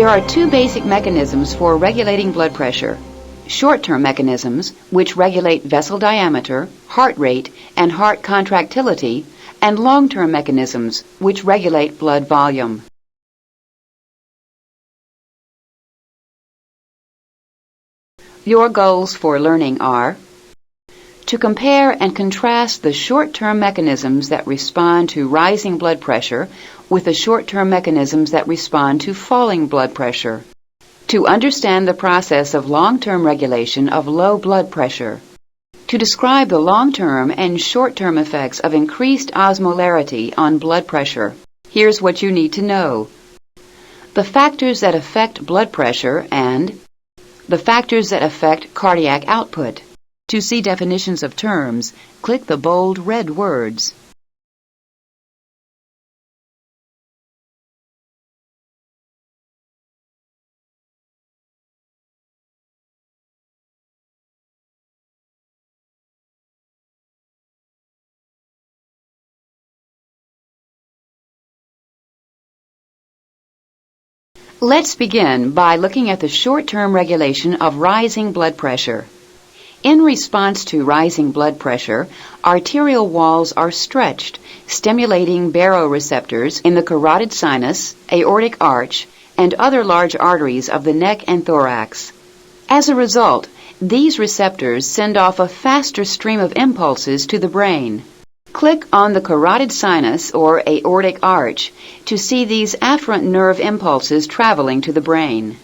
There are two basic mechanisms for regulating blood pressure. Short-term mechanisms, which regulate vessel diameter, heart rate, and heart contractility, and long-term mechanisms, which regulate blood volume. Your goals for learning are to compare and contrast the short-term mechanisms that respond to rising blood pressure with the short-term mechanisms that respond to falling blood pressure. To understand the process of long-term regulation of low blood pressure. To describe the long-term and short-term effects of increased osmolarity on blood pressure. Here's what you need to know. The factors that affect blood pressure and the factors that affect cardiac output. To see definitions of terms, click the bold red words. Let's begin by looking at the short-term regulation of rising blood pressure. In response to rising blood pressure, arterial walls are stretched, stimulating baroreceptors in the carotid sinus, aortic arch, and other large arteries of the neck and thorax. As a result, these receptors send off a faster stream of impulses to the brain. Click on the carotid sinus or aortic arch to see these afferent nerve impulses traveling to the brain.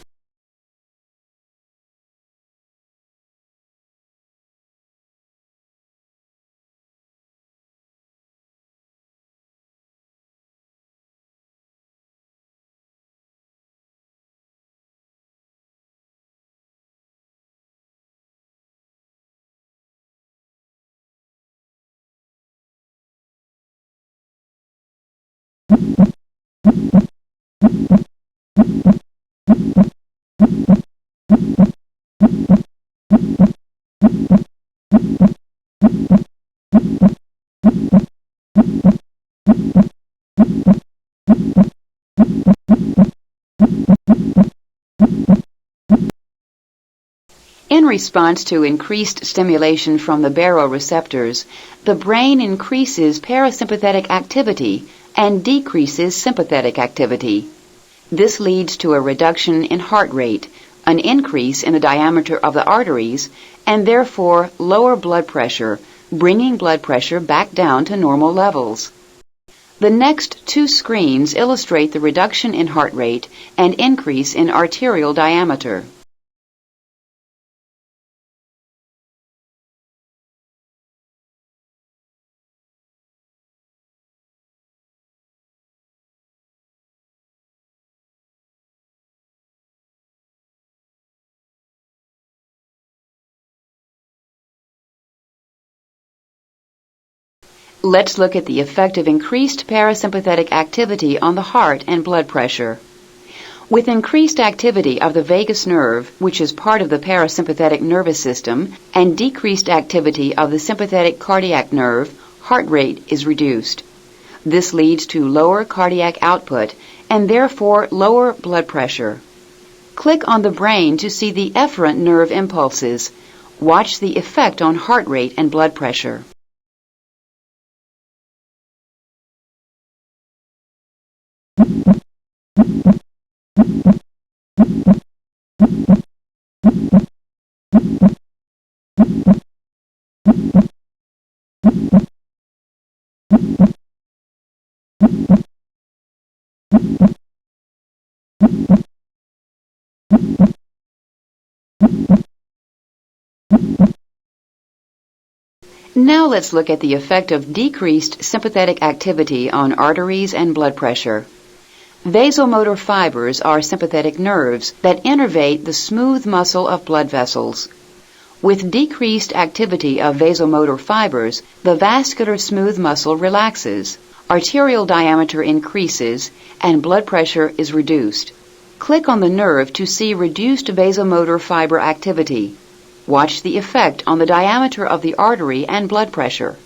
In response to increased stimulation from the baroreceptors, the brain increases parasympathetic activity and decreases sympathetic activity. This leads to a reduction in heart rate, an increase in the diameter of the arteries, and therefore lower blood pressure, bringing blood pressure back down to normal levels. The next two screens illustrate the reduction in heart rate and increase in arterial diameter. Let's look at the effect of increased parasympathetic activity on the heart and blood pressure. With increased activity of the vagus nerve, which is part of the parasympathetic nervous system, and decreased activity of the sympathetic cardiac nerve, heart rate is reduced. This leads to lower cardiac output and therefore lower blood pressure. Click on the brain to see the efferent nerve impulses. Watch the effect on heart rate and blood pressure. Now let's look at the effect of decreased sympathetic activity on arteries and blood pressure. Vasomotor fibers are sympathetic nerves that innervate the smooth muscle of blood vessels. With decreased activity of vasomotor fibers, the vascular smooth muscle relaxes, arterial diameter increases, and blood pressure is reduced. Click on the nerve to see reduced vasomotor fiber activity. Watch the effect on the diameter of the artery and blood pressure.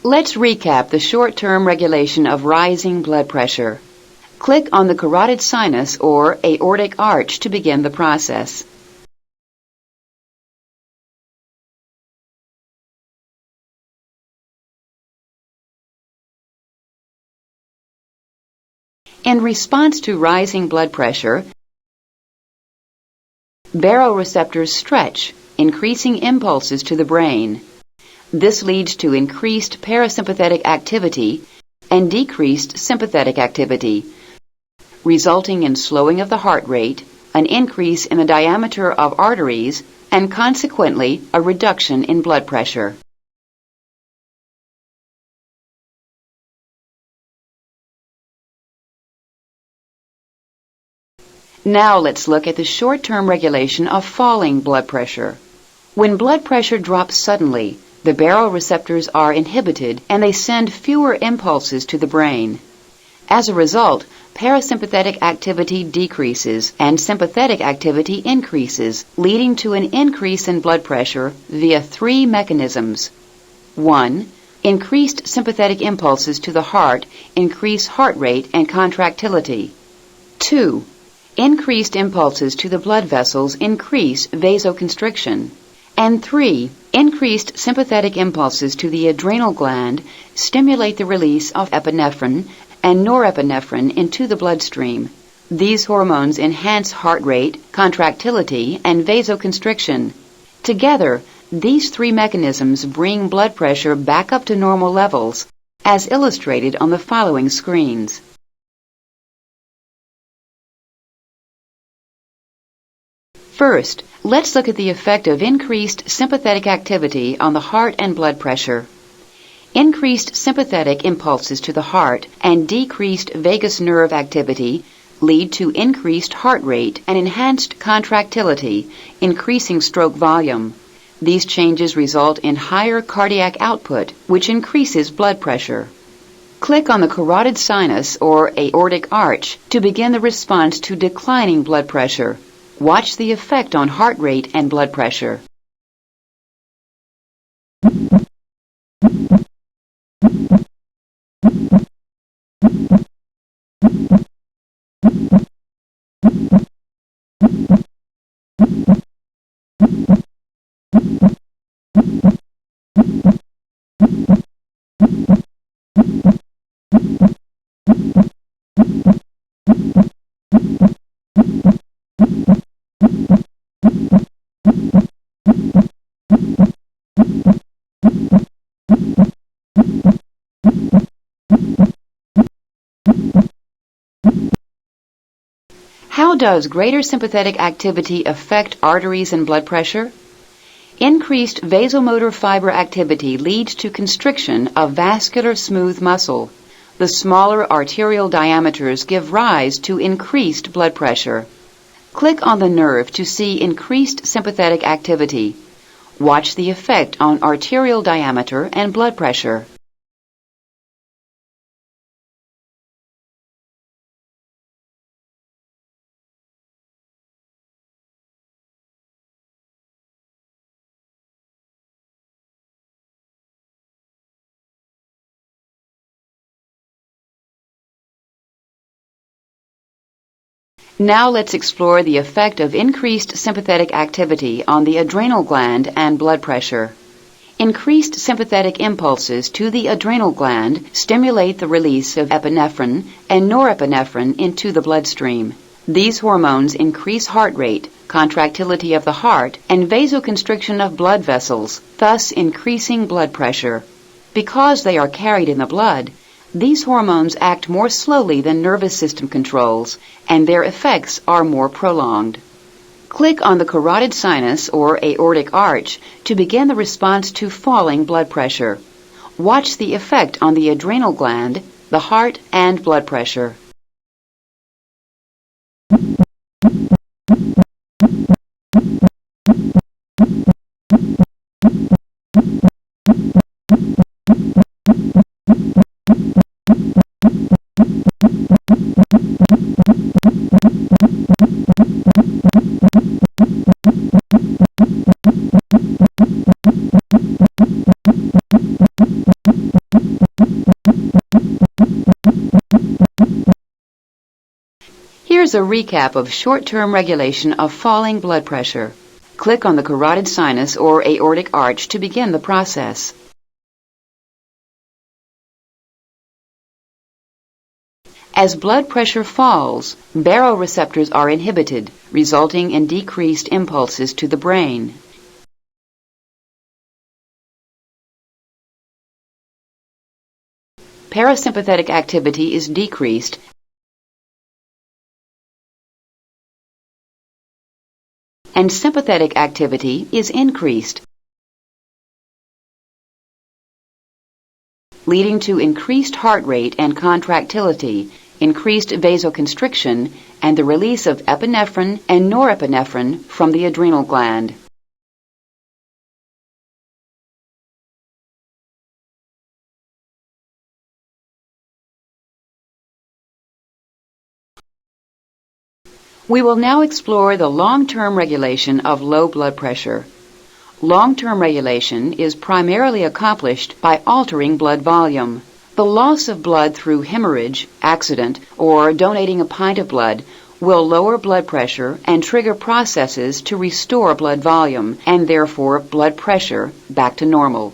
Let's recap the short-term regulation of rising blood pressure. Click on the carotid sinus or aortic arch to begin the process. In response to rising blood pressure, baroreceptors stretch, increasing impulses to the brain. This leads to increased parasympathetic activity and decreased sympathetic activity, resulting in slowing of the heart rate, an increase in the diameter of arteries, and consequently a reduction in blood pressure. Now let's look at the short-term regulation of falling blood pressure. When blood pressure drops suddenly, the baroreceptors are inhibited and they send fewer impulses to the brain. As a result, parasympathetic activity decreases and sympathetic activity increases, leading to an increase in blood pressure via three mechanisms. 1. Increased sympathetic impulses to the heart increase heart rate and contractility. 2. Increased impulses to the blood vessels increase vasoconstriction. And 3. Increased sympathetic impulses to the adrenal gland stimulate the release of epinephrine and norepinephrine into the bloodstream. These hormones enhance heart rate, contractility, and vasoconstriction. Together, these three mechanisms bring blood pressure back up to normal levels, as illustrated on the following screens. First, let's look at the effect of increased sympathetic activity on the heart and blood pressure. Increased sympathetic impulses to the heart and decreased vagus nerve activity lead to increased heart rate and enhanced contractility, increasing stroke volume. These changes result in higher cardiac output, which increases blood pressure. Click on the carotid sinus or aortic arch to begin the response to declining blood pressure. Watch the effect on heart rate and blood pressure. How does greater sympathetic activity affect arteries and blood pressure? Increased vasomotor fiber activity leads to constriction of vascular smooth muscle. The smaller arterial diameters give rise to increased blood pressure. Click on the nerve to see increased sympathetic activity. Watch the effect on arterial diameter and blood pressure. Now let's explore the effect of increased sympathetic activity on the adrenal gland and blood pressure. Increased sympathetic impulses to the adrenal gland stimulate the release of epinephrine and norepinephrine into the bloodstream. These hormones increase heart rate, contractility of the heart, and vasoconstriction of blood vessels, thus increasing blood pressure. Because they are carried in the blood, these hormones act more slowly than nervous system controls, and their effects are more prolonged. Click on the carotid sinus or aortic arch to begin the response to falling blood pressure. Watch the effect on the adrenal gland, the heart, and blood pressure. Here's a recap of short-term regulation of falling blood pressure. Click on the carotid sinus or aortic arch to begin the process. As blood pressure falls, baroreceptors are inhibited, resulting in decreased impulses to the brain. Parasympathetic activity is decreased, and sympathetic activity is increased, leading to increased heart rate and contractility, increased vasoconstriction, and the release of epinephrine and norepinephrine from the adrenal gland. We will now explore the long-term regulation of low blood pressure. Long-term regulation is primarily accomplished by altering blood volume. The loss of blood through hemorrhage, accident, or donating a pint of blood will lower blood pressure and trigger processes to restore blood volume and therefore blood pressure back to normal.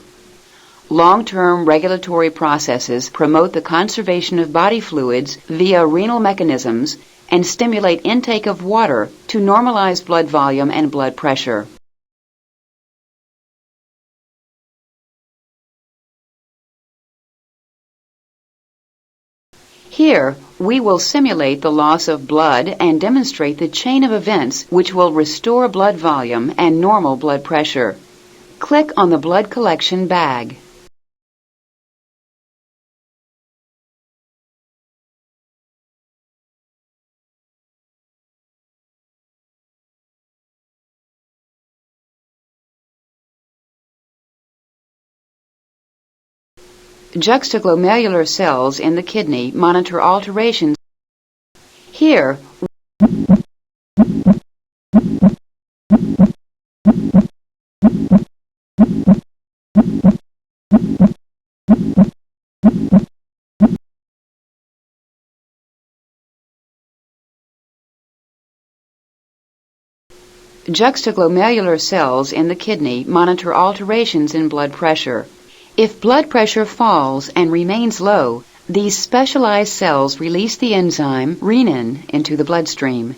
Long-term regulatory processes promote the conservation of body fluids via renal mechanisms and stimulate intake of water to normalize blood volume and blood pressure. Here, we will simulate the loss of blood and demonstrate the chain of events which will restore blood volume and normal blood pressure. Click on the blood collection bag. Juxtaglomerular cells in the kidney monitor alterations. Here, juxtaglomerular cells in the kidney monitor alterations in blood pressure. If blood pressure falls and remains low, these specialized cells release the enzyme renin into the bloodstream.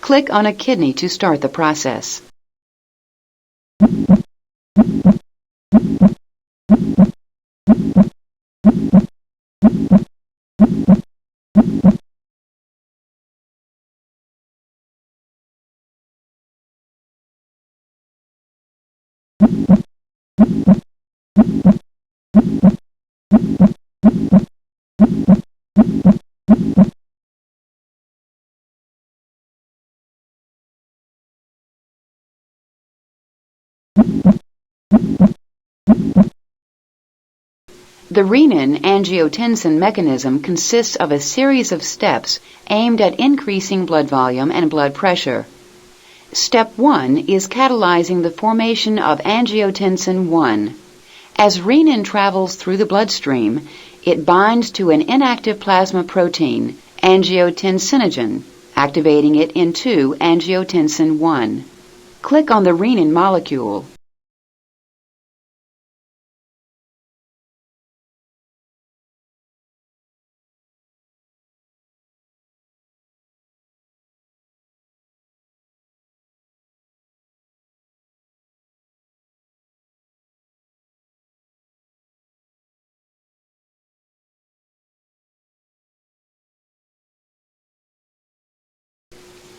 Click on a kidney to start the process. The renin-angiotensin mechanism consists of a series of steps aimed at increasing blood volume and blood pressure. Step 1 is catalyzing the formation of angiotensin 1. As renin travels through the bloodstream, it binds to an inactive plasma protein, angiotensinogen, activating it into angiotensin 1. Click on the renin molecule.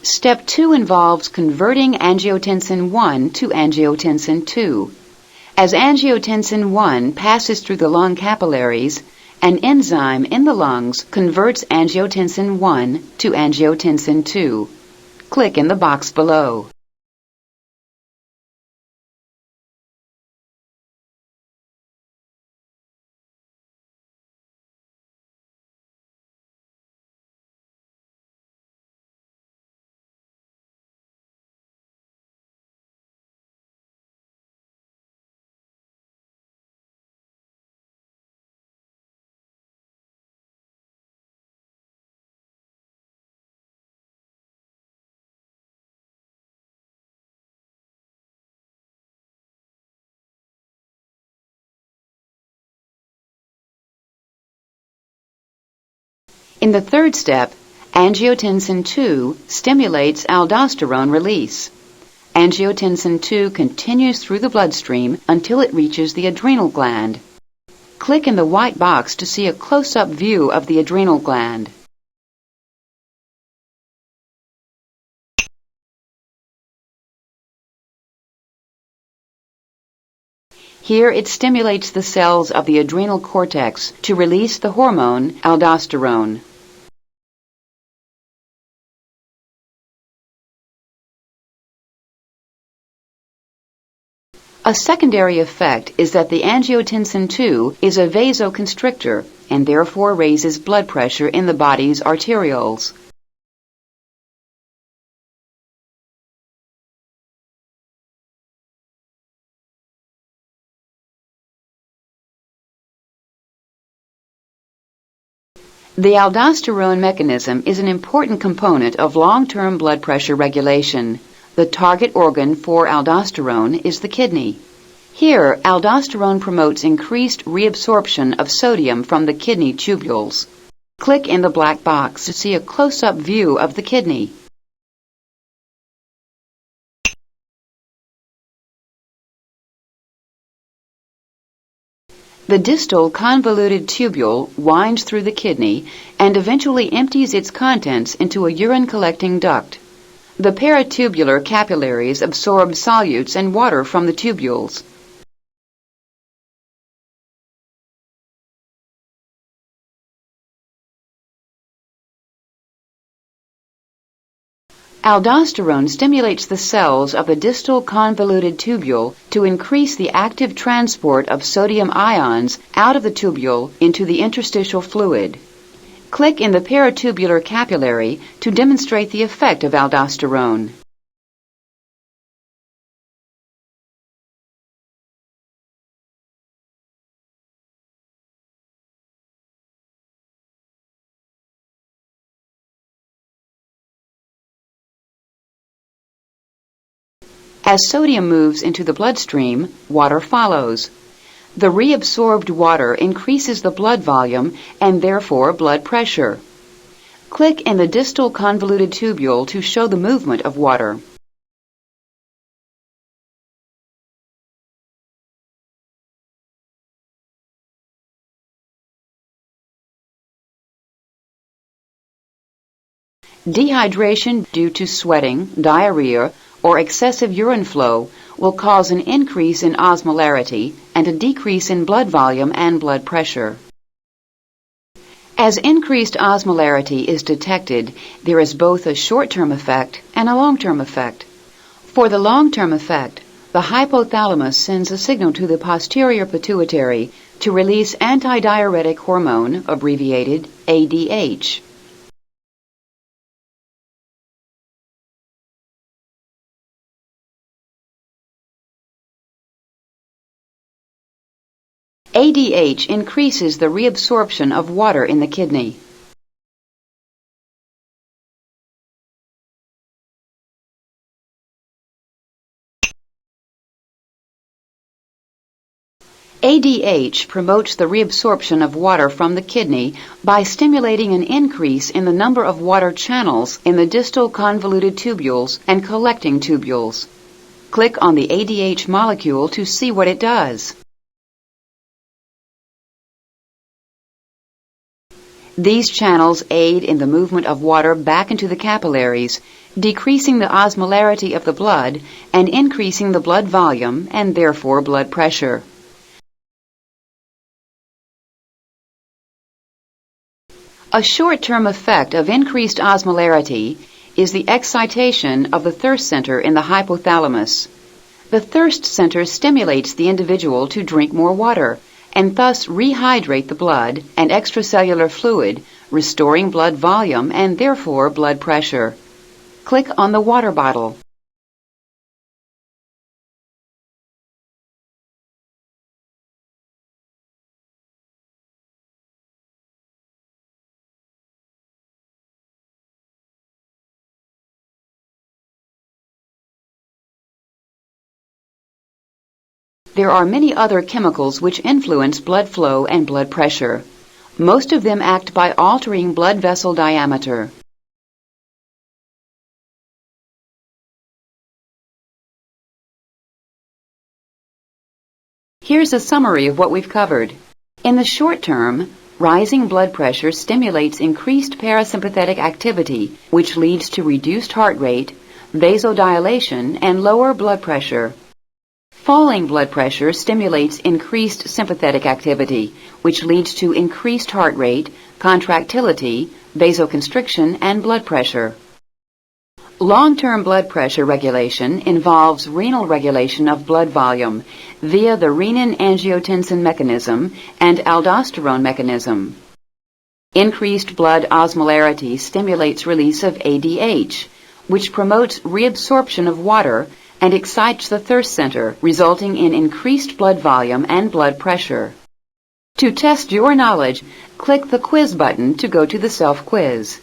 Step 2 involves converting angiotensin 1 to angiotensin 2. As angiotensin 1 passes through the lung capillaries, an enzyme in the lungs converts angiotensin 1 to angiotensin 2. Click in the box below. In the third step, angiotensin II stimulates aldosterone release. Angiotensin II continues through the bloodstream until it reaches the adrenal gland. Click in the white box to see a close-up view of the adrenal gland. Here it stimulates the cells of the adrenal cortex to release the hormone aldosterone. A secondary effect is that the angiotensin II is a vasoconstrictor and therefore raises blood pressure in the body's arterioles. The aldosterone mechanism is an important component of long-term blood pressure regulation. The target organ for aldosterone is the kidney. Here, aldosterone promotes increased reabsorption of sodium from the kidney tubules. Click in the black box to see a close-up view of the kidney. The distal convoluted tubule winds through the kidney and eventually empties its contents into a urine-collecting duct. The peritubular capillaries absorb solutes and water from the tubules. Aldosterone stimulates the cells of the distal convoluted tubule to increase the active transport of sodium ions out of the tubule into the interstitial fluid. Click in the peritubular capillary to demonstrate the effect of aldosterone. As sodium moves into the bloodstream, water follows. The reabsorbed water increases the blood volume and therefore blood pressure. Click in the distal convoluted tubule to show the movement of water. Dehydration due to sweating, diarrhea, or excessive urine flow will cause an increase in osmolarity and a decrease in blood volume and blood pressure. As increased osmolarity is detected, there is both a short-term effect and a long-term effect. For the long-term effect, the hypothalamus sends a signal to the posterior pituitary to release antidiuretic hormone, abbreviated ADH. ADH increases the reabsorption of water in the kidney. ADH promotes the reabsorption of water from the kidney by stimulating an increase in the number of water channels in the distal convoluted tubules and collecting tubules. Click on the ADH molecule to see what it does. These channels aid in the movement of water back into the capillaries, decreasing the osmolarity of the blood and increasing the blood volume and therefore blood pressure. A short-term effect of increased osmolarity is the excitation of the thirst center in the hypothalamus. The thirst center stimulates the individual to drink more water and thus rehydrate the blood and extracellular fluid, restoring blood volume and therefore blood pressure. Click on the water bottle. There are many other chemicals which influence blood flow and blood pressure. Most of them act by altering blood vessel diameter. Here's a summary of what we've covered. In the short term, rising blood pressure stimulates increased parasympathetic activity, which leads to reduced heart rate, vasodilation, and lower blood pressure. Falling blood pressure stimulates increased sympathetic activity, which leads to increased heart rate, contractility, vasoconstriction, and blood pressure. Long-term blood pressure regulation involves renal regulation of blood volume via the renin-angiotensin mechanism and aldosterone mechanism. Increased blood osmolarity stimulates release of ADH, which promotes reabsorption of water and excites the thirst center, resulting in increased blood volume and blood pressure. To test your knowledge, click the quiz button to go to the self-quiz.